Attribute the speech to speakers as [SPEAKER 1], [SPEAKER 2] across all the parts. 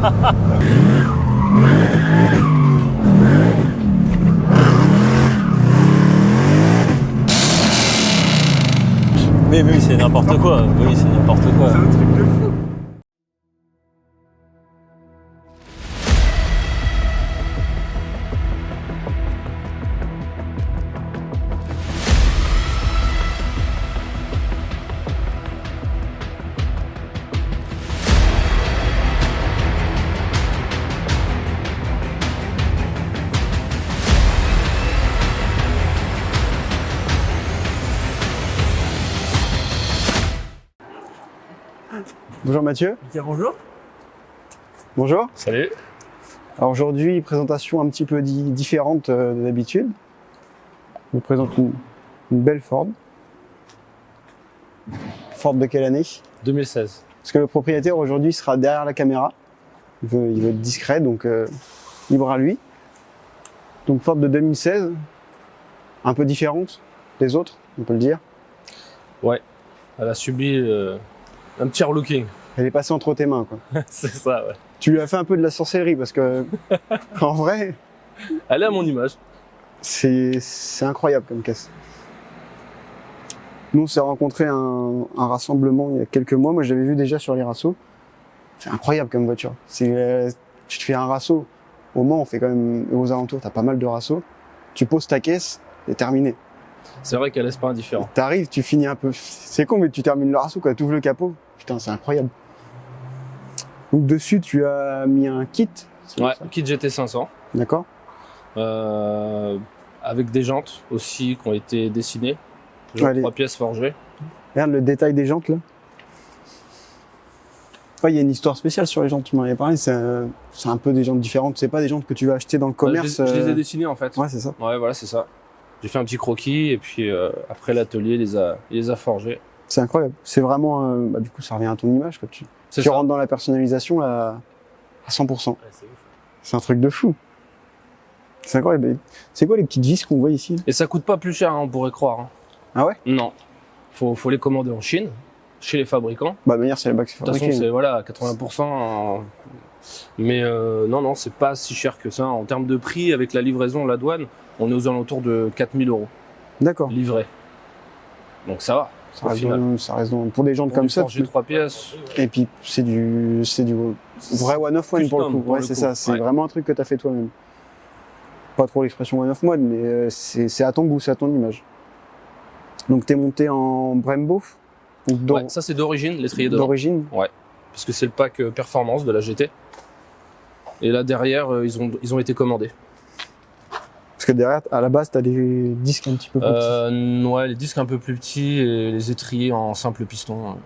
[SPEAKER 1] Mais oui, c'est n'importe quoi. Oui, c'est n'importe quoi.
[SPEAKER 2] C'est un truc de fou.
[SPEAKER 3] Bonjour Mathieu.
[SPEAKER 2] Bonjour.
[SPEAKER 3] Bonjour.
[SPEAKER 1] Salut.
[SPEAKER 3] Alors aujourd'hui, présentation un petit peu différente de d'habitude. Je vous présente une belle Ford. Ford de quelle année?
[SPEAKER 1] 2016.
[SPEAKER 3] Parce que le propriétaire aujourd'hui sera derrière la caméra. Il veut être discret, donc libre à lui. Donc Ford de 2016, un peu différente des autres, on peut le dire.
[SPEAKER 1] Ouais. Elle a subi un petit relooking.
[SPEAKER 3] Elle est passée entre tes mains, quoi.
[SPEAKER 1] C'est ça, ouais.
[SPEAKER 3] Tu lui as fait un peu de la sorcellerie parce que, en vrai,
[SPEAKER 1] Elle est à mon image.
[SPEAKER 3] c'est incroyable comme caisse. Nous, on s'est rencontrés à un rassemblement il y a quelques mois. Moi, j'avais vu déjà sur les rassos. C'est incroyable comme voiture. Tu te fais un rasso. Au Mans, on fait quand même, aux alentours, t'as pas mal de rassos. Tu poses ta caisse, c'est terminé.
[SPEAKER 1] C'est vrai qu'elle laisse pas indifférent.
[SPEAKER 3] T'arrives, tu finis un peu. C'est con, mais tu termines le rasso, quand tu ouvres le capot. Putain, c'est incroyable. Donc, dessus, tu as mis un kit.
[SPEAKER 1] Ouais, kit GT500.
[SPEAKER 3] D'accord.
[SPEAKER 1] Avec des jantes aussi qui ont été dessinées.
[SPEAKER 3] Ouais,
[SPEAKER 1] 3 pièces forgées.
[SPEAKER 3] Regarde le détail des jantes, là. Ouais, il y a une histoire spéciale sur les jantes, tu m'en avais parlé. C'est un peu des jantes différentes. C'est pas des jantes que tu vas acheter dans le commerce.
[SPEAKER 1] Je les ai dessinées en fait.
[SPEAKER 3] Ouais, c'est ça.
[SPEAKER 1] Ouais, voilà, c'est ça. J'ai fait un petit croquis et puis après l'atelier il les a forgés.
[SPEAKER 3] C'est incroyable. C'est vraiment, du coup, ça revient à ton image, quoi. Tu
[SPEAKER 1] C'est ça.
[SPEAKER 3] rentres dans la personnalisation, là, à 100%.
[SPEAKER 1] Ouais, c'est ouf.
[SPEAKER 3] C'est un truc de fou. C'est incroyable. Et c'est quoi les petites vis qu'on voit ici?
[SPEAKER 1] Et ça coûte pas plus cher, hein, on pourrait croire. Hein.
[SPEAKER 3] Ah ouais?
[SPEAKER 1] Non. Faut les commander en Chine, chez les fabricants.
[SPEAKER 3] Bah, de manière, c'est là-bas que c'est
[SPEAKER 1] De toute façon,
[SPEAKER 3] fabriqué.
[SPEAKER 1] c'est voilà, 80%. Mais non, c'est pas si cher que ça. En termes de prix, avec la livraison, la douane, on est aux alentours de 4000 €
[SPEAKER 3] D'accord.
[SPEAKER 1] livrés. Donc ça va.
[SPEAKER 3] Ça
[SPEAKER 1] au
[SPEAKER 3] reste,
[SPEAKER 1] final.
[SPEAKER 3] ça reste pour des jantes
[SPEAKER 1] Pour
[SPEAKER 3] comme
[SPEAKER 1] du
[SPEAKER 3] ça.
[SPEAKER 1] forgé 3 pièces.
[SPEAKER 3] Et puis, c'est du vrai one of one pour le
[SPEAKER 1] Custom,
[SPEAKER 3] coup.
[SPEAKER 1] pour
[SPEAKER 3] Ouais,
[SPEAKER 1] le
[SPEAKER 3] c'est
[SPEAKER 1] coup.
[SPEAKER 3] ça. C'est
[SPEAKER 1] Ouais.
[SPEAKER 3] vraiment un truc que t'as fait toi-même. Pas trop l'expression one of one, mais c'est à ton goût, c'est à ton image. Donc, t'es monté en Brembo? Ou
[SPEAKER 1] Ouais, ça c'est d'origine, l'étrier devant.
[SPEAKER 3] d'origine?
[SPEAKER 1] Parce que c'est le pack performance de la GT. Et là derrière, ils ont été commandés.
[SPEAKER 3] Parce que derrière, à la base, t'as des disques un petit peu plus petits.
[SPEAKER 1] Ouais, les disques un peu plus petits et les étriers en simple piston.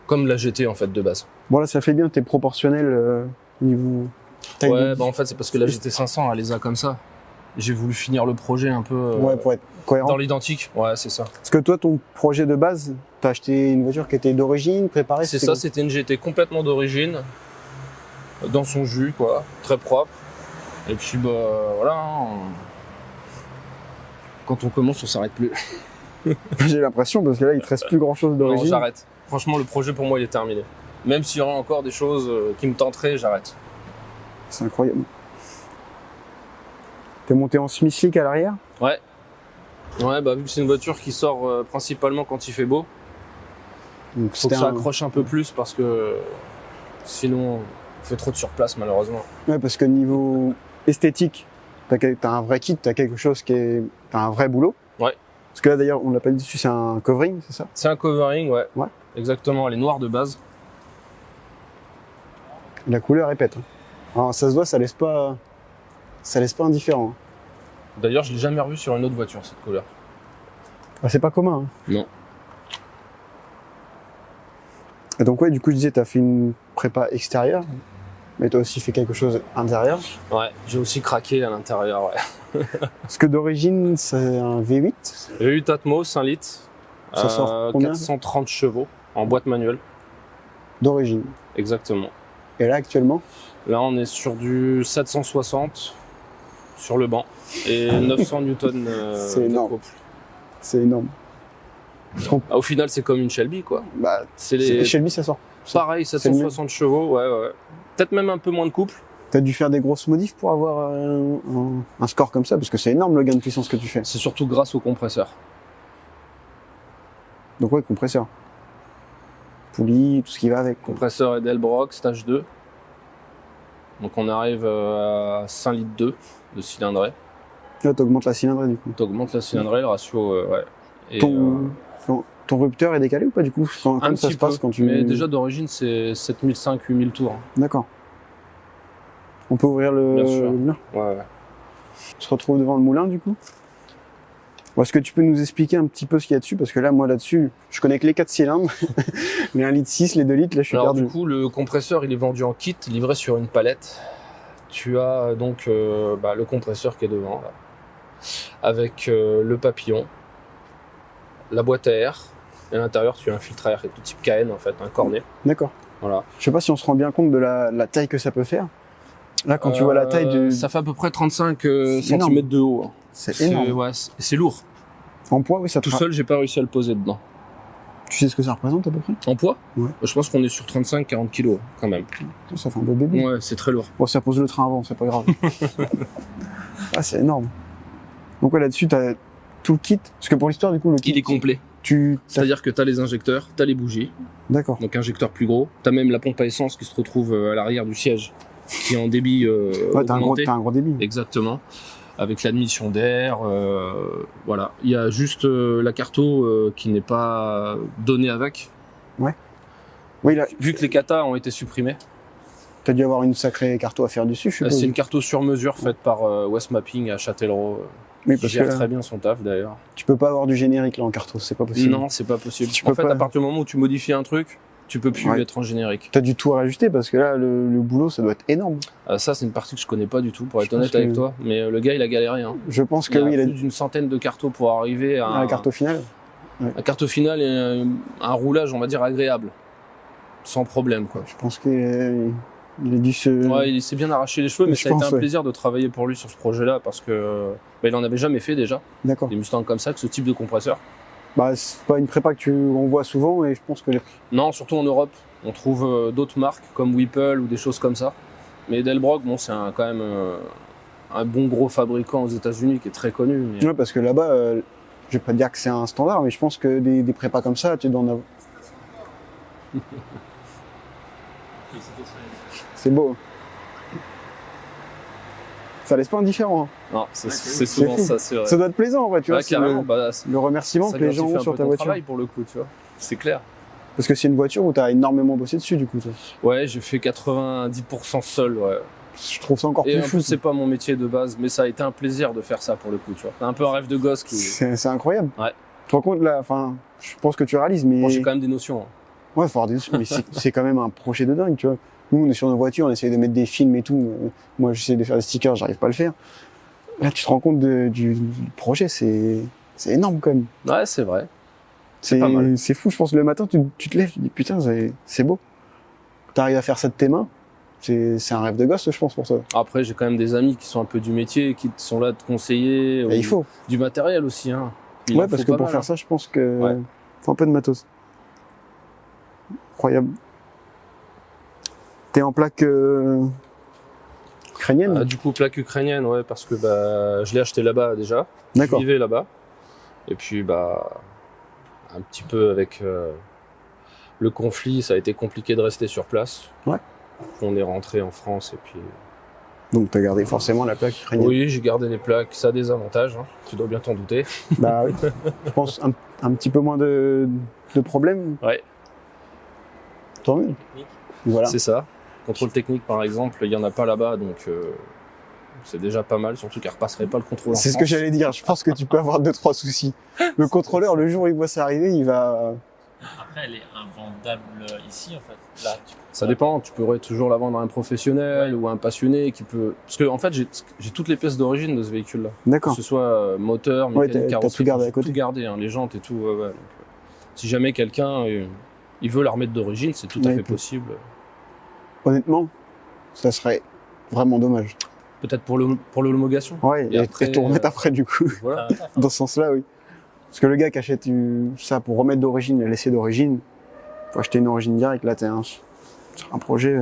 [SPEAKER 1] Comme la GT en fait de base.
[SPEAKER 3] Bon, là, ça fait bien, t'es proportionnel niveau taille
[SPEAKER 1] Ouais,
[SPEAKER 3] de
[SPEAKER 1] bah en fait c'est parce que la GT500 elle les a comme ça. J'ai voulu finir le projet un peu
[SPEAKER 3] Ouais, pour être cohérent.
[SPEAKER 1] dans l'identique. Ouais, c'est ça.
[SPEAKER 3] Parce que toi, ton projet de base, t'as acheté une voiture qui était d'origine, préparée?
[SPEAKER 1] C'est ça, c'était une GT complètement d'origine, dans son jus quoi, très propre. Et puis bah voilà. Quand on commence, on s'arrête plus.
[SPEAKER 3] J'ai l'impression, parce que là, il te reste plus grand-chose
[SPEAKER 1] Non,
[SPEAKER 3] d'origine.
[SPEAKER 1] j'arrête. Franchement, le projet pour moi, il est terminé. Même s'il y aura encore des choses qui me tenteraient, j'arrête.
[SPEAKER 3] C'est incroyable. T'es monté en Smith Slick à l'arrière?
[SPEAKER 1] Ouais. Ouais, bah vu que c'est une voiture qui sort principalement quand il fait beau,
[SPEAKER 3] Donc,
[SPEAKER 1] faut que ça accroche un peu plus parce que sinon, on fait trop de surplace malheureusement.
[SPEAKER 3] Ouais, parce que niveau esthétique, t'as un vrai kit, t'as quelque chose t'as un vrai boulot.
[SPEAKER 1] Ouais.
[SPEAKER 3] Parce que là, d'ailleurs, on l'a pas dit dessus, c'est un covering, c'est ça?
[SPEAKER 1] C'est un covering, ouais.
[SPEAKER 3] Ouais.
[SPEAKER 1] Exactement, elle est noire de base.
[SPEAKER 3] La couleur est pète. Hein. Alors, ça se voit, ça laisse pas indifférent.
[SPEAKER 1] D'ailleurs, je l'ai jamais revu sur une autre voiture, cette couleur.
[SPEAKER 3] Ah, c'est pas commun. Hein.
[SPEAKER 1] Non.
[SPEAKER 3] Et donc, ouais, du coup, je disais, t'as fait une prépa extérieure, mais t'as aussi fait quelque chose intérieur.
[SPEAKER 1] Ouais, j'ai aussi craqué à l'intérieur, ouais.
[SPEAKER 3] Parce que d'origine, c'est un V8.
[SPEAKER 1] J'ai eu Atmos, 1 litre.
[SPEAKER 3] Ça sort combien
[SPEAKER 1] 430 chevaux en boîte manuelle.
[SPEAKER 3] D'origine.
[SPEAKER 1] Exactement.
[SPEAKER 3] Et là, actuellement,
[SPEAKER 1] Là, on est sur du 760 sur le banc et 900 newtons
[SPEAKER 3] C'est
[SPEAKER 1] de
[SPEAKER 3] énorme.
[SPEAKER 1] couple.
[SPEAKER 3] c'est énorme.
[SPEAKER 1] Au final, c'est comme une Shelby, quoi.
[SPEAKER 3] Bah,
[SPEAKER 1] C'est les...
[SPEAKER 3] Shelby, ça sort.
[SPEAKER 1] Pareil, 760 chevaux, ouais. Peut-être même un peu moins de couple.
[SPEAKER 3] T'as dû faire des grosses modifs pour avoir un score comme ça, parce que c'est énorme le gain de puissance que tu fais.
[SPEAKER 1] C'est surtout grâce au compresseur.
[SPEAKER 3] Donc ouais, compresseur. Poulie, tout ce qui va avec.
[SPEAKER 1] Compresseur Edelbrock, stage 2. Donc on arrive à 5 litres 2 de cylindrée.
[SPEAKER 3] Là, t'augmentes la cylindrée du coup.
[SPEAKER 1] T'augmentes la cylindrée, le ratio, ouais. Et,
[SPEAKER 3] Ton rupteur est décalé ou pas du coup
[SPEAKER 1] un
[SPEAKER 3] Comment ça
[SPEAKER 1] petit
[SPEAKER 3] se passe
[SPEAKER 1] peu,
[SPEAKER 3] quand tu...
[SPEAKER 1] mais déjà d'origine c'est 7500-8000 tours.
[SPEAKER 3] D'accord. On peut ouvrir le
[SPEAKER 1] Bien sûr.
[SPEAKER 3] moulin.
[SPEAKER 1] Ouais.
[SPEAKER 3] On se retrouve devant le moulin du coup. Bon, est-ce que tu peux nous expliquer un petit peu ce qu'il y a dessus? Parce que là, moi là-dessus, je connais que les 4 cylindres, les 1,6 litre, les 2 litres, là je suis
[SPEAKER 1] Alors
[SPEAKER 3] perdu.
[SPEAKER 1] du coup, le compresseur il est vendu en kit, livré sur une palette. Tu as donc le compresseur qui est devant, là, avec le papillon, la boîte à air, et à l'intérieur tu as un filtre à air de type KN en fait, un cornet.
[SPEAKER 3] D'accord.
[SPEAKER 1] Voilà.
[SPEAKER 3] Je sais pas si on se rend bien compte de la taille que ça peut faire. Là, quand tu vois la taille du...
[SPEAKER 1] Ça fait à peu près 35
[SPEAKER 3] C'est énorme.
[SPEAKER 1] cm de haut. Hein.
[SPEAKER 3] C'est énorme.
[SPEAKER 1] Ouais, c'est lourd.
[SPEAKER 3] En poids, oui, ça te...
[SPEAKER 1] Tout seul, j'ai pas réussi à le poser dedans.
[SPEAKER 3] Tu sais ce que ça représente à peu près?
[SPEAKER 1] En poids?
[SPEAKER 3] Ouais.
[SPEAKER 1] Je pense qu'on est sur 35-40 kg quand même.
[SPEAKER 3] Ça fait un beau bébé.
[SPEAKER 1] Ouais, c'est très lourd.
[SPEAKER 3] Bon, ça pose le train avant, c'est pas grave. Ah, c'est énorme. Donc ouais, là-dessus, t'as tout le kit. Parce que pour l'histoire, du coup, le kit...
[SPEAKER 1] Il est complet.
[SPEAKER 3] t'as-
[SPEAKER 1] C'est-à-dire que tu as les injecteurs, tu as les bougies,
[SPEAKER 3] D'accord.
[SPEAKER 1] donc injecteur plus gros. Tu as même la pompe à essence qui se retrouve à l'arrière du siège, qui est en débit
[SPEAKER 3] Ouais, t'as un
[SPEAKER 1] augmenté.
[SPEAKER 3] gros débit.
[SPEAKER 1] Exactement. Avec l'admission d'air, voilà. Il y a juste la carto qui n'est pas donnée avec.
[SPEAKER 3] Oui, là,
[SPEAKER 1] Vu que les katas ont été supprimés,
[SPEAKER 3] t'as dû avoir une sacrée carto à faire dessus, je suppose.
[SPEAKER 1] c'est une carto sur mesure faite par West Mapping à Châtellerault,
[SPEAKER 3] Oui,
[SPEAKER 1] qui
[SPEAKER 3] parce que
[SPEAKER 1] gère
[SPEAKER 3] là,
[SPEAKER 1] très bien son taf d'ailleurs.
[SPEAKER 3] tu peux pas avoir du générique là en carto, c'est pas possible.
[SPEAKER 1] Non, c'est pas possible.
[SPEAKER 3] Tu
[SPEAKER 1] En
[SPEAKER 3] peux
[SPEAKER 1] fait,
[SPEAKER 3] pas-
[SPEAKER 1] à partir du moment où tu modifies un truc, tu peux plus
[SPEAKER 3] Ouais.
[SPEAKER 1] être en générique.
[SPEAKER 3] T'as dû tout rajuster parce que là, le boulot, ça doit être énorme.
[SPEAKER 1] Ça, c'est une partie que je connais pas du tout, pour
[SPEAKER 3] Je
[SPEAKER 1] être honnête
[SPEAKER 3] pense
[SPEAKER 1] avec
[SPEAKER 3] que-
[SPEAKER 1] toi. Mais le gars, il a galéré. Hein.
[SPEAKER 3] Je pense
[SPEAKER 1] Il
[SPEAKER 3] que
[SPEAKER 1] y a
[SPEAKER 3] oui, il a
[SPEAKER 1] plus d'une centaine de cartos pour arriver à
[SPEAKER 3] la carto finale.
[SPEAKER 1] un carto final et un roulage, on va dire, agréable. Sans problème, quoi.
[SPEAKER 3] Je pense qu'il a dû se...
[SPEAKER 1] Ouais, il s'est bien arraché les cheveux, mais
[SPEAKER 3] Je
[SPEAKER 1] ça a été
[SPEAKER 3] pense,
[SPEAKER 1] un
[SPEAKER 3] ouais.
[SPEAKER 1] plaisir de travailler pour lui sur ce projet-là parce que il en avait jamais fait déjà.
[SPEAKER 3] D'accord.
[SPEAKER 1] Des Mustangs comme ça, que ce type de compresseur.
[SPEAKER 3] Bah, c'est pas une prépa que on voit souvent et je pense que
[SPEAKER 1] Non, surtout en Europe. On trouve d'autres marques comme Whipple ou des choses comme ça. Mais Edelbrock, bon, c'est quand même un bon gros fabricant aux États-Unis qui est très connu. Mais...
[SPEAKER 3] ouais, parce que là-bas, je vais pas dire que c'est un standard, mais je pense que des prépas comme ça, tu dois en avoir. C'est beau. Ça laisse pas indifférent. Hein.
[SPEAKER 1] Non, c'est souvent
[SPEAKER 3] fou.
[SPEAKER 1] ça, c'est vrai.
[SPEAKER 3] Ça doit être plaisant, en vrai, tu vois.
[SPEAKER 1] Ouais,
[SPEAKER 3] c'est
[SPEAKER 1] carrément,
[SPEAKER 3] le remerciement
[SPEAKER 1] ça
[SPEAKER 3] que les gens
[SPEAKER 1] gratifie
[SPEAKER 3] ont
[SPEAKER 1] un
[SPEAKER 3] sur
[SPEAKER 1] peu
[SPEAKER 3] ta
[SPEAKER 1] ton
[SPEAKER 3] voiture.
[SPEAKER 1] travail pour le coup, tu vois. C'est clair.
[SPEAKER 3] Parce que c'est une voiture où t'as énormément bossé dessus, du coup. Toi.
[SPEAKER 1] Ouais, j'ai fait 90% seul, ouais.
[SPEAKER 3] Je trouve ça encore
[SPEAKER 1] Et
[SPEAKER 3] plus
[SPEAKER 1] en
[SPEAKER 3] fou.
[SPEAKER 1] plus, c'est pas mon métier de base, mais ça a été un plaisir de faire ça pour le coup, tu vois. C'est un peu un rêve de gosse qui...
[SPEAKER 3] C'est incroyable.
[SPEAKER 1] Ouais.
[SPEAKER 3] Tu te rends compte, là, enfin, je pense que tu réalises, mais...
[SPEAKER 1] Bon, j'ai quand même des notions. Hein.
[SPEAKER 3] Ouais, faut avoir des notions, mais c'est quand même un projet de dingue, tu vois. Nous, on est sur nos voitures, on essaye de mettre des films et tout. Moi, j'essaie de faire des stickers, j'arrive pas à le faire. Là, tu te rends compte du projet, c'est énorme, quand même.
[SPEAKER 1] Ouais, c'est vrai. C'est pas mal.
[SPEAKER 3] C'est fou, je pense, le matin, tu te lèves, tu te dis, putain, c'est beau. T'arrives à faire ça de tes mains, c'est un rêve de gosse, je pense, pour toi.
[SPEAKER 1] Après, j'ai quand même des amis qui sont un peu du métier, qui sont là de conseiller.
[SPEAKER 3] Et
[SPEAKER 1] ou
[SPEAKER 3] il faut.
[SPEAKER 1] Du matériel aussi, hein. Il
[SPEAKER 3] Ouais,
[SPEAKER 1] en
[SPEAKER 3] parce
[SPEAKER 1] faut
[SPEAKER 3] que
[SPEAKER 1] pas
[SPEAKER 3] pour
[SPEAKER 1] mal,
[SPEAKER 3] faire
[SPEAKER 1] hein.
[SPEAKER 3] ça, je pense que
[SPEAKER 1] Ouais.
[SPEAKER 3] faut un peu de matos. Incroyable. T'es en plaque ukrainienne?
[SPEAKER 1] Du coup, plaque ukrainienne, ouais, parce que je l'ai acheté là-bas déjà.
[SPEAKER 3] D'accord.
[SPEAKER 1] Je vivais là-bas. Et puis, un petit peu avec le conflit, ça a été compliqué de rester sur place.
[SPEAKER 3] Ouais.
[SPEAKER 1] On est rentré en France et puis...
[SPEAKER 3] Donc t'as gardé forcément la plaque ukrainienne.
[SPEAKER 1] Oui, j'ai gardé les plaques, ça a des avantages, hein. Tu dois bien t'en douter.
[SPEAKER 3] Bah oui. Je pense un petit peu moins de problèmes.
[SPEAKER 1] Ouais.
[SPEAKER 3] Tant mieux. Voilà.
[SPEAKER 1] C'est ça. Contrôle technique, par exemple, il n'y en a pas là-bas, donc c'est déjà pas mal, surtout qu'elle ne repasserait pas le contrôle en
[SPEAKER 3] C'est ce que
[SPEAKER 1] France.
[SPEAKER 3] j'allais dire. Je pense que tu peux avoir 2-3 soucis. Le contrôleur, le jour où il voit ça arriver, il va...
[SPEAKER 2] Après, elle est invendable ici, en fait. Là,
[SPEAKER 1] Ça dépend, tu pourrais toujours la vendre à un professionnel ou à un passionné qui peut... Parce que en fait, j'ai toutes les pièces d'origine de ce véhicule-là. Que
[SPEAKER 3] D'accord.
[SPEAKER 1] ce soit moteur,
[SPEAKER 3] Ouais,
[SPEAKER 1] mécanique,
[SPEAKER 3] t'as
[SPEAKER 1] carrosserie,
[SPEAKER 3] tout gardé à
[SPEAKER 1] j'ai
[SPEAKER 3] côté.
[SPEAKER 1] tout gardé, hein, les jantes et tout. Ouais, ouais. Donc, si jamais quelqu'un il veut la remettre d'origine, c'est tout à
[SPEAKER 3] Ouais,
[SPEAKER 1] fait
[SPEAKER 3] il peut.
[SPEAKER 1] possible.
[SPEAKER 3] Honnêtement, ça serait vraiment dommage.
[SPEAKER 1] Peut-être pour l'homologation.
[SPEAKER 3] Ouais,
[SPEAKER 1] Et après,
[SPEAKER 3] et tout remettre après, du coup.
[SPEAKER 1] Voilà.
[SPEAKER 3] Dans ce sens-là, oui. Parce que le gça pour remettre d'origine, la laisser d'origine, faut acheter une origine directe. Là, sur un projet.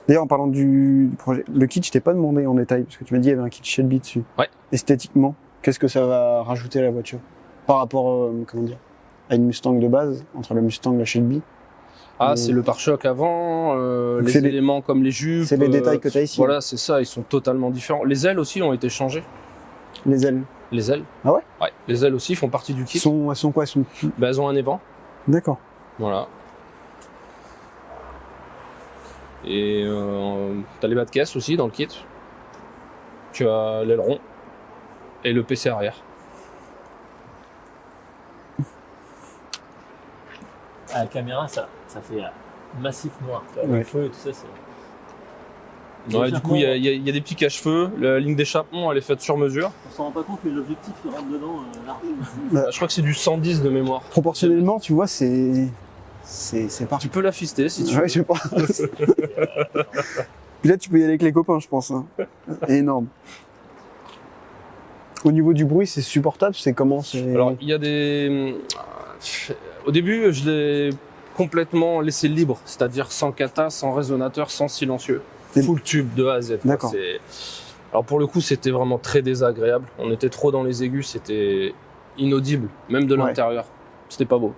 [SPEAKER 3] D'ailleurs, en parlant du projet, le kit, je t'ai pas demandé en détail, parce que tu m'as dit qu'il y avait un kit Shelby dessus.
[SPEAKER 1] Ouais.
[SPEAKER 3] Esthétiquement, qu'est-ce que ça va rajouter à la voiture par rapport, à une Mustang de base, entre la Mustang et la Shelby?
[SPEAKER 1] C'est le pare-choc avant,
[SPEAKER 3] Donc
[SPEAKER 1] les éléments comme les jupes.
[SPEAKER 3] C'est les détails que tu as ici.
[SPEAKER 1] Voilà, c'est ça, ils sont totalement différents. Les ailes aussi ont été changées.
[SPEAKER 3] Les ailes.
[SPEAKER 1] Les ailes.
[SPEAKER 3] Ah ouais?
[SPEAKER 1] Ouais. Les ailes aussi font partie du kit.
[SPEAKER 3] Elles sont quoi?
[SPEAKER 1] Elles ont un évent.
[SPEAKER 3] D'accord.
[SPEAKER 1] Voilà. Et t'as les bas de caisse aussi dans le kit. Tu as l'aileron et le PC arrière.
[SPEAKER 2] À la caméra, ça fait massif noir.
[SPEAKER 3] Ouais.
[SPEAKER 2] Le feu et tout ça, c'est...
[SPEAKER 1] Ouais, du coup, il y a des petits cache-feux. La ligne d'échappement, elle est faite sur mesure.
[SPEAKER 2] On s'en rend pas compte, mais l'objectif, il rentre dedans large.
[SPEAKER 1] Je crois que c'est du 110 de mémoire.
[SPEAKER 3] Proportionnellement, tu vois, c'est parti.
[SPEAKER 1] Tu peux la fister si tu veux.
[SPEAKER 3] Ouais, je sais pas. Puis là, tu peux y aller avec les copains, je pense. Hein. Énorme. Au niveau du bruit, c'est supportable. C'est comment?
[SPEAKER 1] Alors, il y a des... Au début, je l'ai complètement laissé libre, c'est-à-dire sans cata, sans résonateur, sans silencieux. Full tube de A à Z.
[SPEAKER 3] D'accord.
[SPEAKER 1] Alors pour le coup, c'était vraiment très désagréable. On était trop dans les aigus, c'était inaudible, même de l'intérieur. C'était pas beau.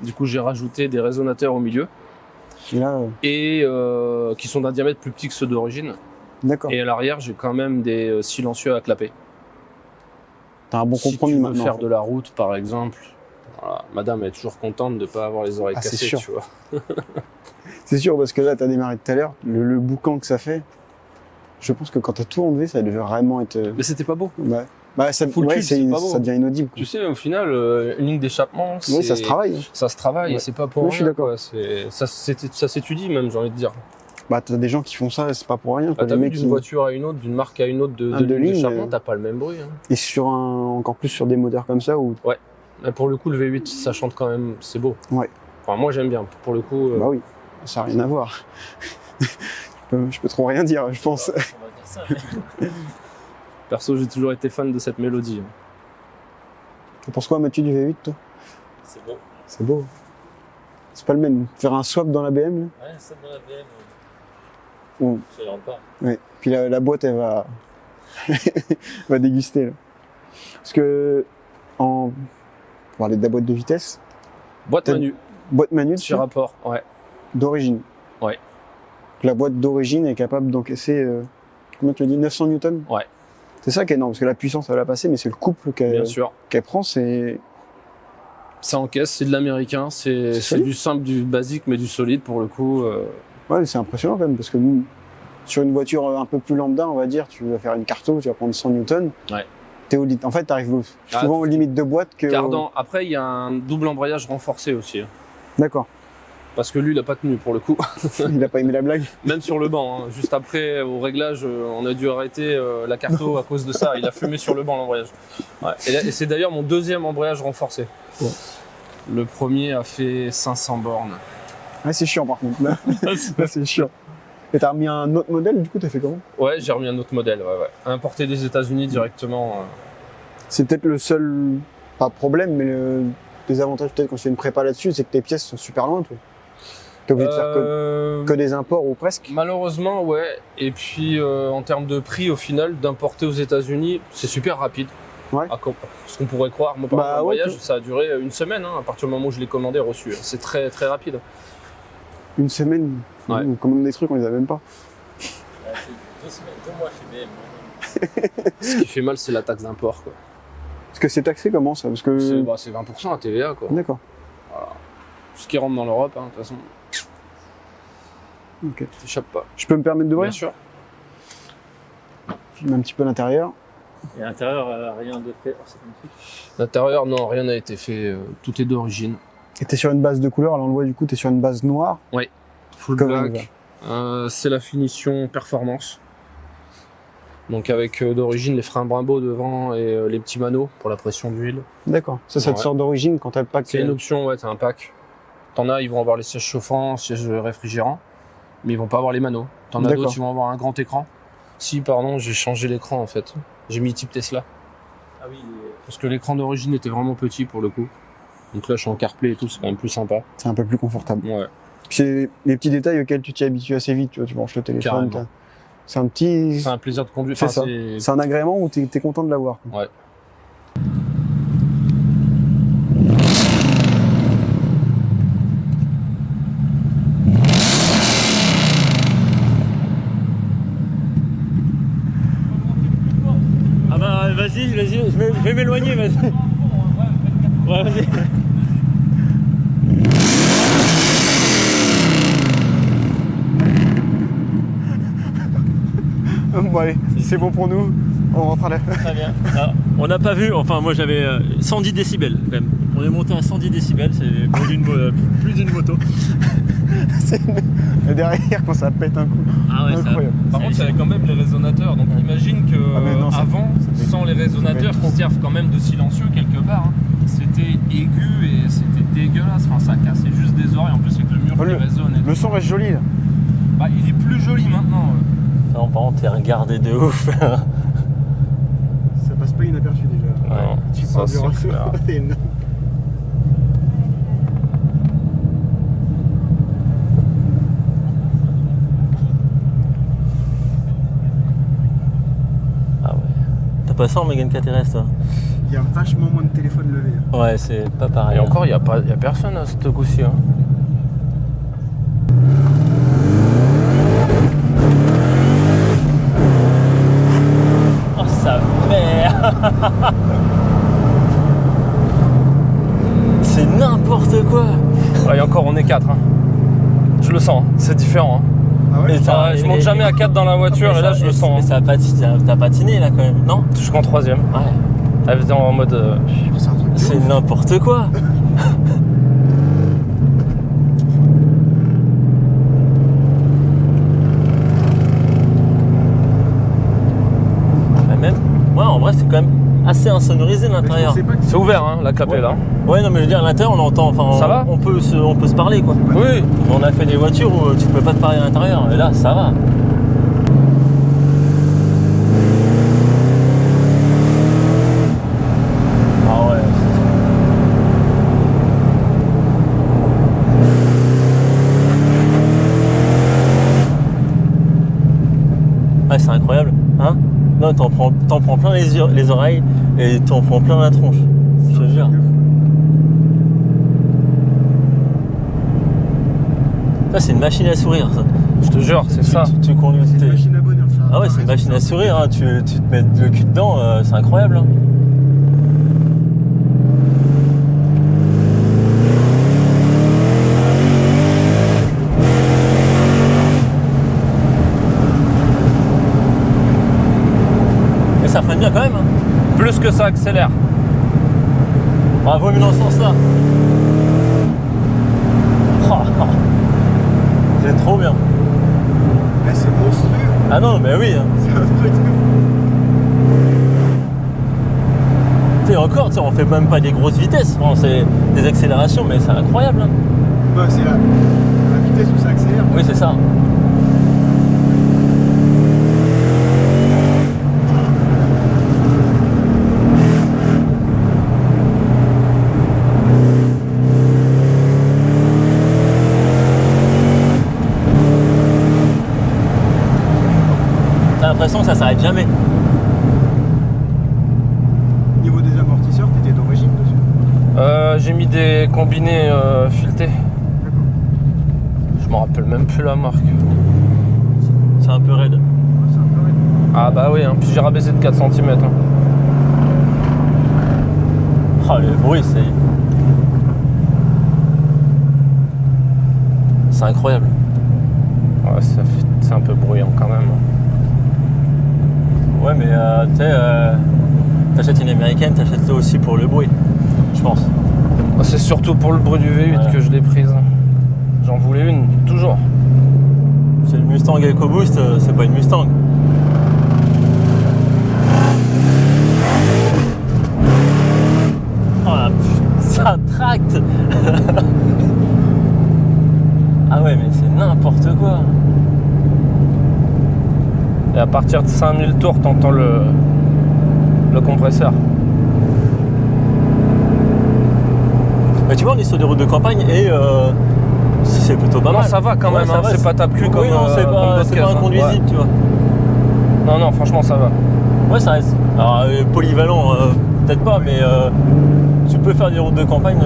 [SPEAKER 1] Du coup, j'ai rajouté des résonateurs au milieu.
[SPEAKER 3] Et là,
[SPEAKER 1] qui sont d'un diamètre plus petit que ceux d'origine.
[SPEAKER 3] d'accord.
[SPEAKER 1] Et à l'arrière, j'ai quand même des silencieux à clapper.
[SPEAKER 3] T'as un bon
[SPEAKER 1] Si
[SPEAKER 3] compromis
[SPEAKER 1] tu veux
[SPEAKER 3] maintenant.
[SPEAKER 1] faire de la route, par exemple, voilà, madame est toujours contente de ne pas avoir les oreilles
[SPEAKER 3] c'est
[SPEAKER 1] cassées,
[SPEAKER 3] sûr.
[SPEAKER 1] tu vois.
[SPEAKER 3] C'est sûr, parce que là, t'as démarré tout à l'heure. Le boucan que ça fait, je pense que quand t'as tout enlevé, ça devait vraiment être.
[SPEAKER 1] Mais c'était pas beau.
[SPEAKER 3] Ça,
[SPEAKER 1] Full tube, c'est pas beau.
[SPEAKER 3] ça devient inaudible.
[SPEAKER 1] Tu sais, au final, une ligne d'échappement,
[SPEAKER 3] Oui, ça se travaille.
[SPEAKER 1] Ça se travaille,
[SPEAKER 3] Ouais.
[SPEAKER 1] et c'est pas pour
[SPEAKER 3] Oui,
[SPEAKER 1] rien.
[SPEAKER 3] je suis d'accord.
[SPEAKER 1] Quoi. Ça s'étudie même, j'ai envie de dire.
[SPEAKER 3] Bah, t'as des gens qui font ça, c'est pas pour rien.
[SPEAKER 1] Bah,
[SPEAKER 3] Des
[SPEAKER 1] t'as vu
[SPEAKER 3] mecs
[SPEAKER 1] d'une
[SPEAKER 3] qui-
[SPEAKER 1] voiture à une autre, d'une marque à une autre de
[SPEAKER 3] de
[SPEAKER 1] ligne
[SPEAKER 3] ligne,
[SPEAKER 1] d'échappement, t'as pas le même bruit. Hein.
[SPEAKER 3] Et encore plus sur des moteurs comme ça où.
[SPEAKER 1] Là, pour le coup, le V8, ça chante quand même, c'est beau.
[SPEAKER 3] Ouais.
[SPEAKER 1] Enfin, moi, j'aime bien. Pour le coup,
[SPEAKER 3] Bah oui, ça n'a rien à voir. je peux trop rien dire, je pense.
[SPEAKER 2] On va dire ça. Mais...
[SPEAKER 1] perso, j'ai toujours été fan de cette mélodie. Hein.
[SPEAKER 3] Tu penses quoi, Mathieu, du V8, toi?
[SPEAKER 2] c'est beau.
[SPEAKER 3] C'est beau. C'est pas le même. Faire un swap dans la BM, là.
[SPEAKER 2] Ouais, ça dans la BM.
[SPEAKER 3] Bon.
[SPEAKER 2] Ça y rentre pas.
[SPEAKER 3] Ouais. Puis la boîte, elle va, va déguster, là. Parce que, on parlait de la boîte de vitesse.
[SPEAKER 1] Boîte manu,
[SPEAKER 3] Boîte manuelle,
[SPEAKER 1] sur rapport, ouais.
[SPEAKER 3] d'origine.
[SPEAKER 1] Ouais.
[SPEAKER 3] La boîte d'origine est capable d'encaisser, comment tu as dit, 900 newtons?
[SPEAKER 1] Ouais.
[SPEAKER 3] C'est ça qui est énorme, parce que la puissance, elle va passer, mais c'est le couple
[SPEAKER 1] Bien sûr.
[SPEAKER 3] qu'elle prend, c'est...
[SPEAKER 1] Ça encaisse, c'est de l'américain, c'est
[SPEAKER 3] solide.
[SPEAKER 1] du simple, du basique, mais du solide pour le coup.
[SPEAKER 3] Ouais, c'est impressionnant quand même, parce que nous, sur une voiture un peu plus lambda, on va dire, tu vas faire une carto, tu vas prendre 100 newtons.
[SPEAKER 1] Ouais.
[SPEAKER 3] En fait, t'arrives souvent aux limites de boîte que...
[SPEAKER 1] Cardan. Après, il y a un double embrayage renforcé aussi. Hein.
[SPEAKER 3] D'accord.
[SPEAKER 1] Parce que lui, il a pas tenu pour le coup.
[SPEAKER 3] Il a pas aimé la blague.
[SPEAKER 1] Même sur le banc. Hein. Juste après, au réglage, on a dû arrêter la carto à cause de ça. Il a fumé sur le banc l'embrayage. Ouais. Et c'est d'ailleurs mon deuxième embrayage renforcé.
[SPEAKER 3] Ouais.
[SPEAKER 1] Le premier a fait 500 bornes.
[SPEAKER 3] Ouais, c'est chiant par contre. Là, c'est chiant. Et t'as remis un autre modèle, du coup, t'as fait comment?
[SPEAKER 1] Ouais, j'ai remis un autre modèle. Ouais. Importé des États-Unis directement.
[SPEAKER 3] C'est peut-être le seul, pas problème, mais le désavantage peut-être quand tu fais une prépa là-dessus, c'est que tes pièces sont super loin, toi. T'es obligé de faire que des imports ou presque.
[SPEAKER 1] Malheureusement, ouais. Et puis, en termes de prix, au final, d'importer aux États-Unis, c'est super rapide.
[SPEAKER 3] Ouais.
[SPEAKER 1] Ce qu'on pourrait croire. Moi, par exemple,
[SPEAKER 3] Bah,
[SPEAKER 1] le
[SPEAKER 3] ouais,
[SPEAKER 1] voyage, ça a duré une semaine, hein, à partir du moment où je l'ai commandé et reçu. C'est très, très rapide.
[SPEAKER 3] Une semaine,
[SPEAKER 1] Ouais.
[SPEAKER 3] on commande des trucs, on les a même pas.
[SPEAKER 2] Ouais, c'est 2 semaines, 2 mois chez BM.
[SPEAKER 1] Ce qui fait mal, c'est la taxe d'import, quoi.
[SPEAKER 3] Parce que c'est taxé comment ça? Parce que...
[SPEAKER 1] C'est 20% à TVA, quoi.
[SPEAKER 3] D'accord.
[SPEAKER 1] Voilà. Tout ce qui rentre dans l'Europe, hein, de toute façon,
[SPEAKER 3] Ok.
[SPEAKER 1] t'échappes pas.
[SPEAKER 3] Je peux me permettre de voir?
[SPEAKER 1] Bien sûr.
[SPEAKER 3] Filme un petit peu l'intérieur.
[SPEAKER 2] Et à l'intérieur, rien de fait. Oh, c'est magnifique.
[SPEAKER 1] L'intérieur, non, rien n'a été fait. Tout est d'origine.
[SPEAKER 3] Et t'es sur une base de couleur, alors on le voit du coup, t'es sur une base noire.
[SPEAKER 1] Full
[SPEAKER 3] Comment il
[SPEAKER 1] black. C'est la finition performance. Donc avec d'origine les freins Brembo devant et les petits manos pour la pression d'huile.
[SPEAKER 3] D'accord. Ça te
[SPEAKER 1] Ouais.
[SPEAKER 3] sort d'origine quand t'as le pack.
[SPEAKER 1] C'est une option, ouais, t'as un pack. T'en as, ils vont avoir les sièges chauffants, sièges réfrigérants, mais ils vont pas avoir les manos. T'en as
[SPEAKER 3] D'accord.
[SPEAKER 1] d'autres, ils vont avoir un grand écran. Si, pardon, j'ai changé l'écran en fait. J'ai mis type Tesla.
[SPEAKER 2] Ah oui,
[SPEAKER 1] Parce que l'écran d'origine était vraiment petit pour le coup. Donc là, je suis en CarPlay et tout, c'est quand même plus sympa.
[SPEAKER 3] C'est un peu plus confortable.
[SPEAKER 1] Ouais.
[SPEAKER 3] C'est les petits détails auxquels tu t'y habitues assez vite, tu vois, tu branches le téléphone.
[SPEAKER 1] Carrément.
[SPEAKER 3] C'est un petit...
[SPEAKER 1] C'est un plaisir de conduire.
[SPEAKER 3] C'est
[SPEAKER 1] Enfin,
[SPEAKER 3] ça. C'est un agrément où t'es content de l'avoir.
[SPEAKER 1] Ouais.
[SPEAKER 2] Ah bah vas-y, je vais m'éloigner, vas-y. Ouais, vas-y.
[SPEAKER 3] Bon allez, c'est bon pour nous. On rentre à la...
[SPEAKER 2] Très bien. Ah, on n'a pas vu, enfin moi j'avais 110 décibels quand même. On est monté à 110 décibels, c'est plus d'une moto.
[SPEAKER 3] Derrière quand ça pète un coup.
[SPEAKER 2] Ah ouais,
[SPEAKER 3] incroyable.
[SPEAKER 1] Par contre, il y avait quand même les résonateurs. Donc imagine que
[SPEAKER 3] non, ça
[SPEAKER 1] avant, sans les résonateurs qui servent quand même de silencieux quelque part, hein, c'était aigu et c'était dégueulasse. Enfin, ça cassait juste des oreilles. En plus, avec le mur qui résonne. Et
[SPEAKER 3] Le
[SPEAKER 1] tout.
[SPEAKER 3] son reste joli là.
[SPEAKER 1] Bah, il est plus joli maintenant.
[SPEAKER 2] Non, par contre, t'es regardé de ouf.
[SPEAKER 3] Ça passe pas inaperçu déjà.
[SPEAKER 1] Ouais,
[SPEAKER 3] Tu
[SPEAKER 1] ça,
[SPEAKER 3] parles du
[SPEAKER 1] c'est
[SPEAKER 3] raceau,
[SPEAKER 1] clair.
[SPEAKER 3] c'est énorme.
[SPEAKER 2] Ah ouais. T'as pas ça en Mégane 4RS toi?
[SPEAKER 3] Il y a vachement moins de téléphones levés.
[SPEAKER 2] Ouais, c'est pas pareil.
[SPEAKER 1] Et encore, il y a personne à ce coup-ci. Hein.
[SPEAKER 2] Oh sa mère. C'est n'importe quoi.
[SPEAKER 1] Et encore, on est 4. Hein. Je le sens, hein. C'est différent. Hein.
[SPEAKER 3] Ah ouais.
[SPEAKER 2] Et ça-
[SPEAKER 1] Je monte jamais à 4 dans la voiture et là, je le
[SPEAKER 2] Mais
[SPEAKER 1] sens.
[SPEAKER 2] ça a t'as patiné là quand même, non?
[SPEAKER 1] Jusqu'en 3ème.
[SPEAKER 2] Ouais.
[SPEAKER 1] Elle faisait en mode.
[SPEAKER 3] C'est un truc de
[SPEAKER 2] C'est
[SPEAKER 3] ouf.
[SPEAKER 2] n'importe quoi. Bah, même, ouais, en vrai, c'est quand même assez insonorisé
[SPEAKER 3] Mais je
[SPEAKER 2] l'intérieur.
[SPEAKER 3] pensais pas que
[SPEAKER 1] C'est ouvert, hein, la cape est là.
[SPEAKER 2] Ouais, non, mais je veux dire, à l'intérieur, on entend. Enfin,
[SPEAKER 1] Ça va
[SPEAKER 2] on peut se parler, quoi.
[SPEAKER 1] Oui.
[SPEAKER 2] On a fait des voitures où tu peux pas te parler à l'intérieur, et là, ça va. Ah ouais. Ouais, c'est incroyable, hein? Non, t'en prends plein les oreilles et t'en prends plein la tronche. Je te jure. Ça, c'est une machine à sourire, ça.
[SPEAKER 1] Je te jure, c'est ça.
[SPEAKER 2] Tu conduis.
[SPEAKER 3] c'est une machine à bonheur ça.
[SPEAKER 2] Ah ouais, c'est une machine à sourire, hein. Tu te mets le cul dedans, c'est incroyable. Hein. Mais ça freine bien quand même. Hein.
[SPEAKER 1] Plus que ça accélère.
[SPEAKER 2] Ah, vaut mieux dans ce sens-là. C'est trop bien.
[SPEAKER 3] Mais c'est monstrueux.
[SPEAKER 2] Ah non, mais oui. Hein.
[SPEAKER 3] C'est un truc de fou.
[SPEAKER 2] Tu sais, encore, tu sais, on fait même pas des grosses vitesses. Bon, c'est des accélérations, mais c'est incroyable. Hein.
[SPEAKER 3] Ouais, c'est la vitesse où ça accélère.
[SPEAKER 2] Oui, c'est ça. T'as l'impression que ça s'arrête jamais.
[SPEAKER 3] Au niveau des amortisseurs, t'étais d'origine dessus.
[SPEAKER 1] J'ai mis des combinés filetés.
[SPEAKER 3] D'accord.
[SPEAKER 1] Je m'en rappelle même plus la marque.
[SPEAKER 2] C'est un peu raide.
[SPEAKER 3] Ouais, c'est un peu raide.
[SPEAKER 1] Ah bah oui, hein. Puis j'ai rabaissé de 4 cm. Hein.
[SPEAKER 2] Oh, le bruit, c'est incroyable.
[SPEAKER 1] Ouais, c'est un peu bruyant quand même. Hein.
[SPEAKER 2] Ouais, mais tu sais, t'achètes une américaine, t'achètes aussi pour le bruit, je pense.
[SPEAKER 1] C'est surtout pour le bruit du V8
[SPEAKER 2] Ouais.
[SPEAKER 1] que je l'ai prise. J'en voulais une, toujours.
[SPEAKER 2] C'est une Mustang EcoBoost, c'est pas une Mustang. Oh la ça tracte. Ah ouais, mais c'est n'importe quoi.
[SPEAKER 1] Et à partir de 5000 tours, t'entends le compresseur.
[SPEAKER 2] Mais tu vois, on est sur des routes de campagne et c'est plutôt pas
[SPEAKER 1] Non,
[SPEAKER 2] mal.
[SPEAKER 1] ça va quand
[SPEAKER 2] Ouais,
[SPEAKER 1] même,
[SPEAKER 2] ça
[SPEAKER 1] hein,
[SPEAKER 2] va,
[SPEAKER 1] c'est pas ta pluie comme
[SPEAKER 2] oui, non, c'est
[SPEAKER 1] comme
[SPEAKER 2] pas,
[SPEAKER 1] d'autres
[SPEAKER 2] c'est
[SPEAKER 1] caisses,
[SPEAKER 2] pas
[SPEAKER 1] hein.
[SPEAKER 2] inconduisible, tu vois.
[SPEAKER 1] Ouais. Non, franchement, ça va.
[SPEAKER 2] Ouais, ça reste. Alors, polyvalent, peut-être pas, mais tu peux faire des routes de campagne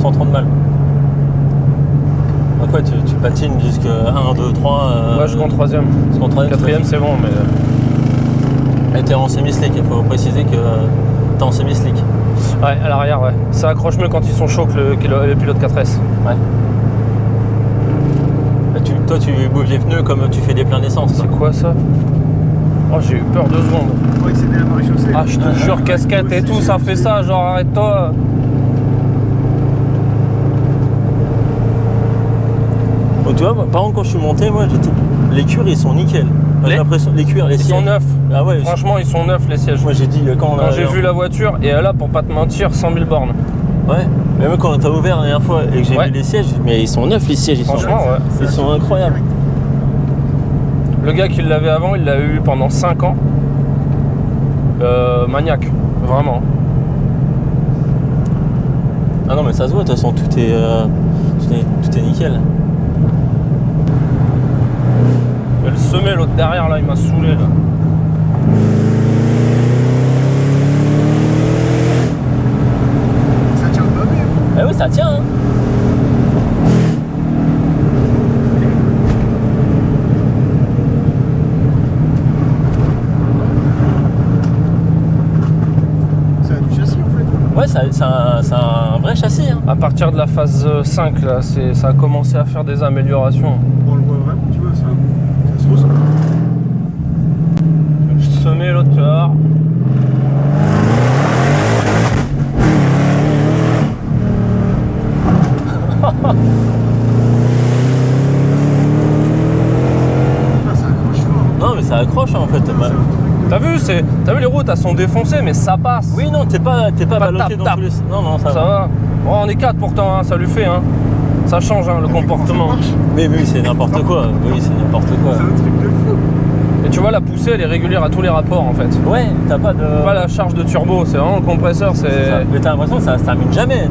[SPEAKER 2] sans trop de mal. Donc, ouais, tu patines jusqu'à 1, 2, 3.
[SPEAKER 1] Ouais, je compte 3ème.
[SPEAKER 2] Jusqu'en 3ème.
[SPEAKER 1] 4ème, c'est bon, mais.
[SPEAKER 2] Et t'es en semi-slick, il faut préciser que t'es en semi-slick.
[SPEAKER 1] Ouais, à l'arrière, ouais. Ça accroche mieux quand ils sont chauds que le pilote 4S.
[SPEAKER 2] Ouais. Et toi, tu bouges les pneus comme tu fais des pleins d'essence.
[SPEAKER 1] C'est quoi ça? Oh, j'ai eu peur 2 secondes.
[SPEAKER 3] On va excéder la maréchaussée.
[SPEAKER 1] Ah, je te jure, casquette et tout, ça fait ça, genre arrête-toi.
[SPEAKER 2] Donc, tu vois, par exemple, quand je suis monté, moi, les cuirs, ils sont nickel. J'ai l'impression, les cuirs, les
[SPEAKER 1] Ils
[SPEAKER 2] sièges.
[SPEAKER 1] sont neufs.
[SPEAKER 2] Ah ouais,
[SPEAKER 1] Franchement, ils sont neufs, les sièges.
[SPEAKER 2] moi j'ai dit quand
[SPEAKER 1] Quand j'ai vu la voiture, et là, pour pas te mentir, 100 000 bornes.
[SPEAKER 2] Ouais, mais même quand on t'a ouvert la dernière fois et que j'ai
[SPEAKER 1] Ouais.
[SPEAKER 2] vu les sièges, mais ils sont neufs les sièges,
[SPEAKER 1] Franchement, ouais.
[SPEAKER 2] ils sont incroyables.
[SPEAKER 1] Le gars qui l'avait avant, il l'a eu pendant 5 ans. Maniaque, vraiment.
[SPEAKER 2] Ah non mais ça se voit, de toute façon tout est nickel.
[SPEAKER 1] Et le semé, l'autre derrière, là, il m'a saoulé, là.
[SPEAKER 3] Ça tient pas bien.
[SPEAKER 2] Eh oui ça tient hein.
[SPEAKER 3] Ça a du châssis en fait.
[SPEAKER 2] Ouais c'est un vrai châssis hein.
[SPEAKER 1] À partir de la phase 5, là, ça a commencé à faire des améliorations.
[SPEAKER 3] On le voit vraiment, tu vois, ça se ressent.
[SPEAKER 1] Le semé, l'autre dehors.
[SPEAKER 3] Ah, ça accroche fort.
[SPEAKER 2] Non mais ça accroche hein, en fait.
[SPEAKER 3] C'est un truc de-
[SPEAKER 1] T'as vu les routes, elles sont défoncées, mais ça passe.
[SPEAKER 2] Oui non t'es pas ballotté dans
[SPEAKER 1] tap.
[SPEAKER 2] tous les. Non ça
[SPEAKER 1] Ça
[SPEAKER 2] va.
[SPEAKER 1] va. Oh, on est 4 pourtant, hein, ça lui fait. Hein. Ça change hein, le comportement.
[SPEAKER 2] Mais oui c'est n'importe quoi. Oui c'est n'importe quoi.
[SPEAKER 3] C'est un truc de fou.
[SPEAKER 1] Et tu vois, la poussée, elle est régulière à tous les rapports en fait.
[SPEAKER 2] Ouais t'as pas de.
[SPEAKER 1] Pas la charge de turbo, c'est vraiment le compresseur,
[SPEAKER 2] C'est ça. Mais t'as l'impression que ça se termine jamais.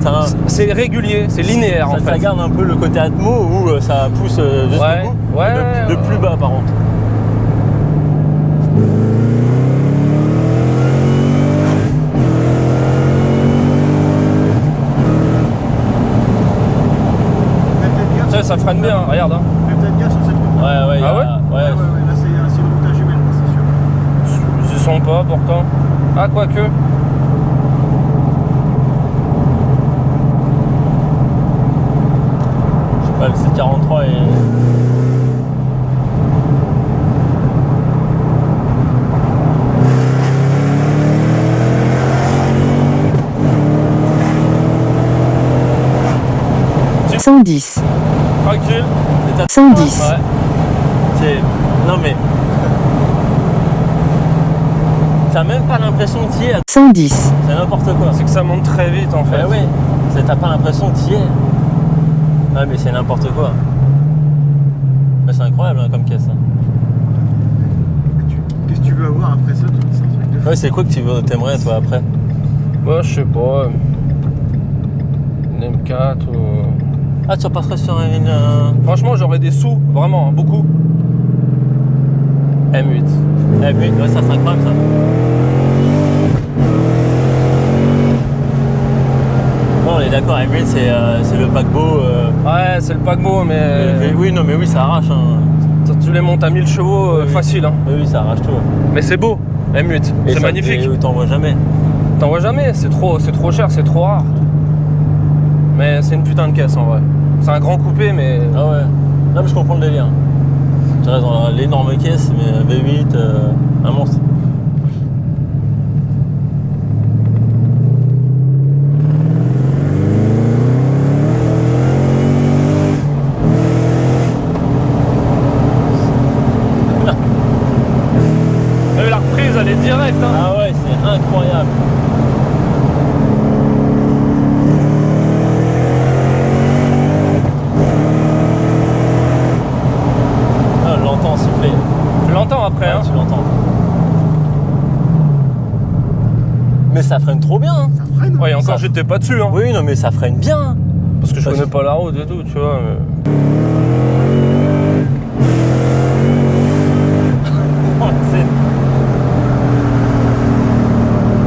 [SPEAKER 1] c'est régulier, c'est linéaire en
[SPEAKER 2] Ça
[SPEAKER 1] fait.
[SPEAKER 2] garde un peu le côté atmo où ça pousse jusqu'au
[SPEAKER 1] Ouais,
[SPEAKER 2] bout.
[SPEAKER 1] ouais.
[SPEAKER 2] De plus bas par contre.
[SPEAKER 3] Faites peut-être gaffe.
[SPEAKER 1] Tu sais, ça freine bien, regarde. Hein.
[SPEAKER 3] Faites peut-être gaffe sur cette route.
[SPEAKER 2] Ouais,
[SPEAKER 1] Ah ouais
[SPEAKER 3] Ouais, là c'est une route à jumelles, c'est sûr.
[SPEAKER 1] Ils y sont pas pourtant. Ah, quoique.
[SPEAKER 2] Je sais pas, le C43 et.
[SPEAKER 1] Si.
[SPEAKER 4] 110,
[SPEAKER 1] Tranquille.
[SPEAKER 4] 110,
[SPEAKER 1] Ouais.
[SPEAKER 2] C'est. Non mais. T'as même pas l'impression que t'y es.
[SPEAKER 4] 110,
[SPEAKER 2] C'est n'importe quoi.
[SPEAKER 1] C'est que ça monte très vite en fait.
[SPEAKER 2] Bah ouais. T'as pas l'impression que t'y es. Ouais mais c'est n'importe quoi. Mais c'est incroyable hein, comme caisse. Hein.
[SPEAKER 3] Qu'est-ce que tu veux avoir après ça, toi? C'est un truc de fou.
[SPEAKER 2] Ouais c'est quoi que t'aimerais toi après?
[SPEAKER 1] Moi, je sais pas. Une M4 ou.
[SPEAKER 2] Ah tu repasserais sur une.
[SPEAKER 1] Franchement, j'aurais des sous, vraiment, hein, beaucoup. M8.
[SPEAKER 2] Eh oui, ouais, ça c'est incroyable ça. Bon on est d'accord, M8 c'est le paquebot.
[SPEAKER 1] Ouais, c'est le paquebot, mais.
[SPEAKER 2] Oui non mais oui ça arrache hein.
[SPEAKER 1] Tu les montes à 1000 chevaux,
[SPEAKER 2] Oui.
[SPEAKER 1] facile. Hein.
[SPEAKER 2] Oui ça arrache tout.
[SPEAKER 1] Mais c'est beau, M8.
[SPEAKER 2] Et
[SPEAKER 1] C'est
[SPEAKER 2] ça-
[SPEAKER 1] magnifique.
[SPEAKER 2] Et t'en vois jamais.
[SPEAKER 1] T'en vois jamais, c'est trop cher, c'est trop rare. Mais c'est une putain de caisse en vrai. C'est un grand coupé, mais.
[SPEAKER 2] Ah ouais. Non mais je comprends le délire. Tu restes dans l'énorme caisse, mais V8, un monstre.
[SPEAKER 1] La reprise, elle est directe. Hein.
[SPEAKER 2] Ah ouais, c'est incroyable. Ah, je l'entends siffler.
[SPEAKER 1] Tu l'entends après, hein.
[SPEAKER 2] Tu l'entends. Mais ça freine trop bien. Hein.
[SPEAKER 3] Ça freine.
[SPEAKER 1] Ouais, et encore,
[SPEAKER 2] Ça-
[SPEAKER 1] j'étais pas dessus. Hein.
[SPEAKER 2] Oui, non, mais ça freine bien.
[SPEAKER 1] parce que je connais pas la route et tout, tu vois. Mais...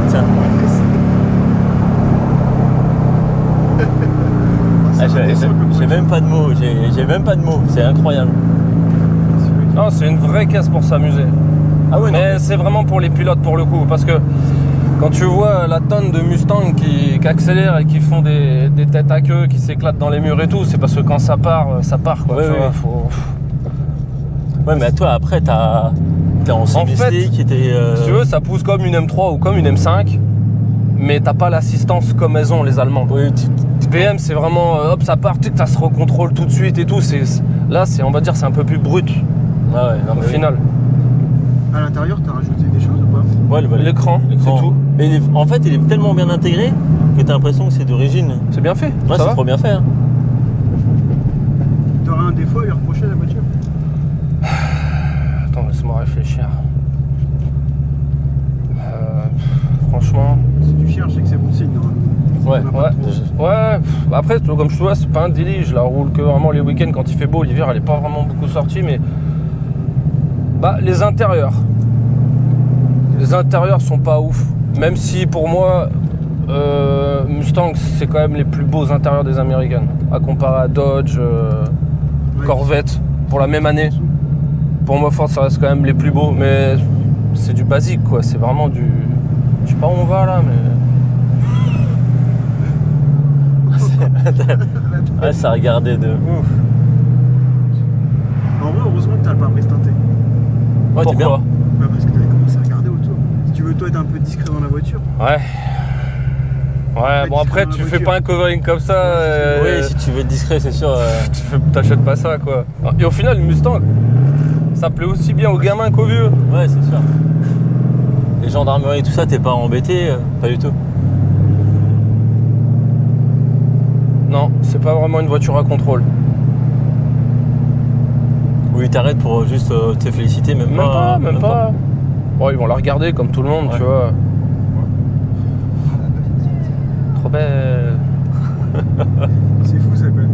[SPEAKER 2] Tiens. J'ai même pas de mots, j'ai même pas de mots, c'est incroyable.
[SPEAKER 1] Non, c'est une vraie caisse pour s'amuser.
[SPEAKER 2] Ah ouais, non.
[SPEAKER 1] Mais c'est vraiment pour les pilotes pour le coup, parce que quand tu vois la tonne de Mustang qui accélèrent et qui font des têtes à queue, qui s'éclatent dans les murs et tout, c'est parce que quand ça part quoi.
[SPEAKER 2] Ouais,
[SPEAKER 1] tu
[SPEAKER 2] ouais.
[SPEAKER 1] vois, faut...
[SPEAKER 2] Ouais, mais toi après t'es en
[SPEAKER 1] fait,
[SPEAKER 2] qui était.
[SPEAKER 1] Si tu veux, ça pousse comme une M3 ou comme une M5, mais t'as pas l'assistance comme elles ont les Allemandes.
[SPEAKER 2] Oui,
[SPEAKER 1] PM, c'est vraiment hop, ça part, ça se recontrôle tout de suite et tout. Là, on va dire, c'est un peu plus brut
[SPEAKER 2] Ah ouais, non,
[SPEAKER 1] au final.
[SPEAKER 3] À l'intérieur, t'as rajouté des choses ou pas?
[SPEAKER 2] Ouais,
[SPEAKER 1] L'écran, c'est tout.
[SPEAKER 2] Et en fait, il est tellement bien intégré que t'as l'impression que c'est d'origine.
[SPEAKER 1] C'est bien fait.
[SPEAKER 2] Ouais,
[SPEAKER 1] ça
[SPEAKER 2] c'est
[SPEAKER 1] va.
[SPEAKER 2] trop bien fait. Hein.
[SPEAKER 3] T'aurais un défaut à lui reprocher à la voiture?
[SPEAKER 1] Attends, laisse-moi réfléchir. Franchement.
[SPEAKER 3] Si tu cherches, c'est que c'est bon signe.
[SPEAKER 2] Ouais,
[SPEAKER 1] Ouais. Après, tu vois, comme je te vois, c'est pas un délit. Je la roule que vraiment les week-ends quand il fait beau. L'hiver, elle est pas vraiment beaucoup sortie, mais les intérieurs. Les intérieurs sont pas ouf. Même si pour moi, Mustang, c'est quand même les plus beaux intérieurs des américaines. À comparer à Dodge, Corvette, pour la même année. Pour moi, Ford, ça reste quand même les plus beaux. Mais c'est du basique, quoi. C'est vraiment du... Je sais pas où on va, là, mais...
[SPEAKER 2] Ouais, ça regardait de ouf.
[SPEAKER 3] En vrai, heureusement que t'as le pare-brise teinté.
[SPEAKER 2] Ouais, t'es bien.
[SPEAKER 1] Pourquoi?
[SPEAKER 3] Bah parce que t'avais commencé à regarder autour. Si tu veux toi être un peu discret dans la voiture.
[SPEAKER 1] Ouais. Ouais, bon
[SPEAKER 3] discret
[SPEAKER 1] après
[SPEAKER 3] dans la
[SPEAKER 1] tu fais
[SPEAKER 3] voiture.
[SPEAKER 1] pas un covering comme ça.
[SPEAKER 2] Oui, si tu veux être discret, c'est sûr.
[SPEAKER 1] T'achètes pas ça quoi. Et au final, le Mustang, ça plaît aussi bien aux gamins qu'aux vieux.
[SPEAKER 2] Ouais, c'est sûr. Les gendarmeries et tout ça, t'es pas embêté? Pas du tout.
[SPEAKER 1] Non, c'est pas vraiment une voiture à contrôle.
[SPEAKER 2] Oui, t'arrêtes pour juste te féliciter, même pas.
[SPEAKER 1] Même pas. Bon, ils vont la regarder comme tout le monde,
[SPEAKER 2] Ouais.
[SPEAKER 1] tu vois. Trop belle.
[SPEAKER 3] C'est fou ça quand même.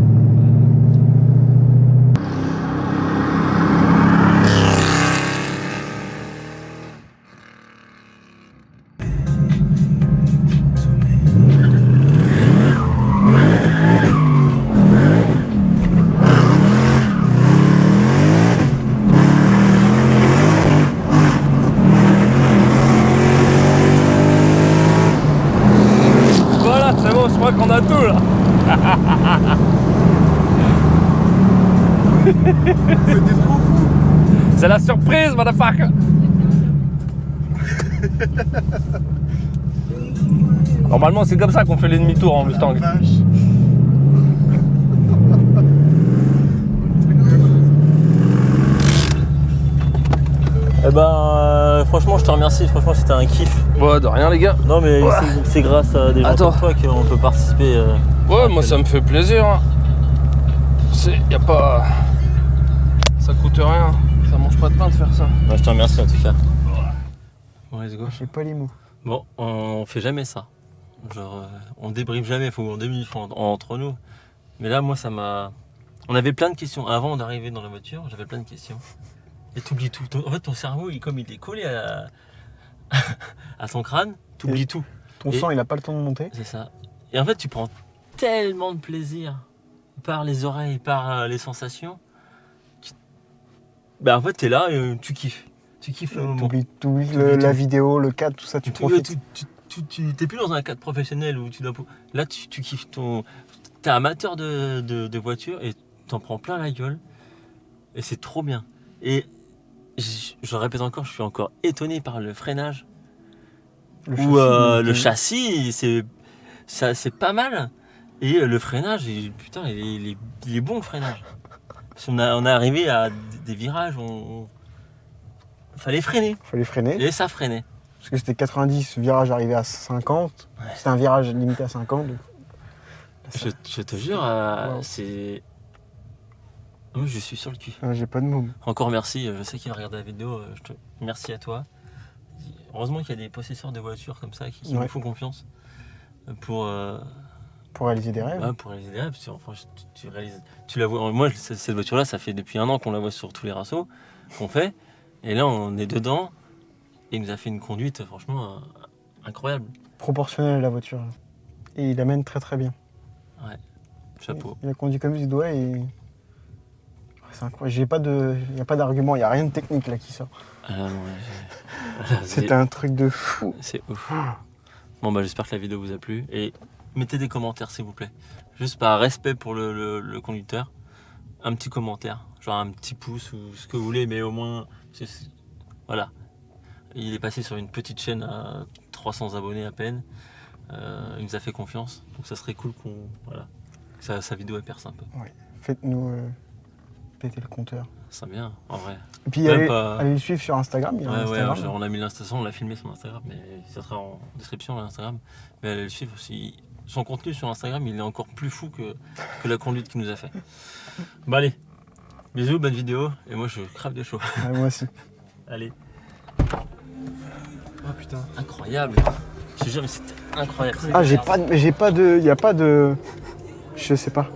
[SPEAKER 1] Voilà, c'est bon, je crois qu'on a tout là.
[SPEAKER 3] C'était trop fou.
[SPEAKER 1] C'est la surprise, motherfucker. Normalement, c'est comme ça qu'on fait les demi-tours en Mustang.
[SPEAKER 3] Vache.
[SPEAKER 2] Eh ben, franchement, je te remercie. Franchement, c'était un kiff.
[SPEAKER 1] Ouais, de rien, les gars.
[SPEAKER 2] Non, mais
[SPEAKER 1] Ouais.
[SPEAKER 2] c'est grâce à des gens
[SPEAKER 1] Attends.
[SPEAKER 2] comme toi qu'on peut participer.
[SPEAKER 1] Ouais, moi ça me fait plaisir. Hein. Y a pas. Ça coûte rien. Ça mange pas de pain de faire ça.
[SPEAKER 2] Ouais, je te remercie en tout cas. Bon, let's go.
[SPEAKER 3] J'ai pas les mots.
[SPEAKER 2] Bon, on fait jamais ça. Genre, on débriefe jamais, on débriefe entre nous. Mais là, moi, ça m'a. On avait plein de questions. Avant d'arriver dans la voiture, j'avais plein de questions. Et t'oublies tout. En fait, ton cerveau, comme il est collé à ton crâne, t'oublies tout.
[SPEAKER 3] Ton
[SPEAKER 2] Et-
[SPEAKER 3] sang, il a pas le temps de monter.
[SPEAKER 2] C'est ça. Et en fait, tu prends tellement de plaisir par les oreilles, par les sensations. Ben, en fait, t'es là et tu kiffes. Tu kiffes le moment.
[SPEAKER 3] T'oublies
[SPEAKER 2] T'oublies
[SPEAKER 3] la
[SPEAKER 2] tout.
[SPEAKER 3] vidéo, le cadre, tout ça, tu profites.
[SPEAKER 2] Tu t'es plus dans un cadre professionnel où tu dois. Là, tu kiffes ton. T'es amateur de voiture et t'en prends plein la gueule. Et c'est trop bien. Et je le répète encore, je suis encore étonné par le freinage. Le châssis, c'est pas mal. Et le freinage, putain, il est bon le freinage. Parce qu'on on est arrivé à des virages, fallait freiner.
[SPEAKER 3] Fallait freiner.
[SPEAKER 2] Et ça freinait.
[SPEAKER 3] Parce que c'était 90, virage arrivé à 50.
[SPEAKER 2] Ouais.
[SPEAKER 3] C'était un virage limité à 50. Donc...
[SPEAKER 2] Je te jure,
[SPEAKER 3] Wow.
[SPEAKER 2] c'est. Moi, je suis sur le cul.
[SPEAKER 3] J'ai pas de mots.
[SPEAKER 2] Encore merci, je sais qu'il va regarder la vidéo. Merci à toi. Heureusement qu'il y a des possesseurs de voitures comme ça qui nous font confiance pour
[SPEAKER 3] Pour réaliser des rêves.
[SPEAKER 2] Ouais, pour réaliser des rêves, enfin, tu réalises. Tu la vois. Moi, cette voiture-là, ça fait depuis 1 an qu'on la voit sur tous les rassos qu'on fait. Et là, on est dedans. Et il nous a fait une conduite, franchement, incroyable.
[SPEAKER 3] Proportionnelle à la voiture. Et il amène très très bien.
[SPEAKER 2] Chapeau.
[SPEAKER 3] Il a conduit comme il se doit et. C'est incroyable. Il n'y a pas d'argument, il n'y a rien de technique là qui sort.
[SPEAKER 2] Ah non,
[SPEAKER 3] C'était un truc de fou.
[SPEAKER 2] C'est ouf. Bon, bah, j'espère que la vidéo vous a plu. Et mettez des commentaires, s'il vous plaît. Juste par respect pour le conducteur. Un petit commentaire. Genre un petit pouce ou ce que vous voulez, mais au moins. Voilà. Il est passé sur une petite chaîne à 300 abonnés à peine. Il nous a fait confiance. Donc ça serait cool que sa vidéo elle perce un peu.
[SPEAKER 3] Ouais. Faites-nous péter le compteur.
[SPEAKER 2] C'est bien, en vrai.
[SPEAKER 3] Et puis
[SPEAKER 2] Même
[SPEAKER 3] allez le suivre sur Instagram. Il y a un Instagram.
[SPEAKER 2] On a mis l'Instagram, on l'a filmé sur Instagram, mais ça sera en description l'Instagram. Mais allez le suivre aussi. Son contenu sur Instagram, il est encore plus fou que la conduite qu'il nous a fait. Bon allez, bisous, bonne vidéo. Et moi je crève de chaud.
[SPEAKER 3] Ouais, moi aussi.
[SPEAKER 2] Allez.
[SPEAKER 3] Oh putain.
[SPEAKER 2] Incroyable. Je te jure, mais c'était incroyable.
[SPEAKER 3] Ah, il n'y a pas de. Je sais pas.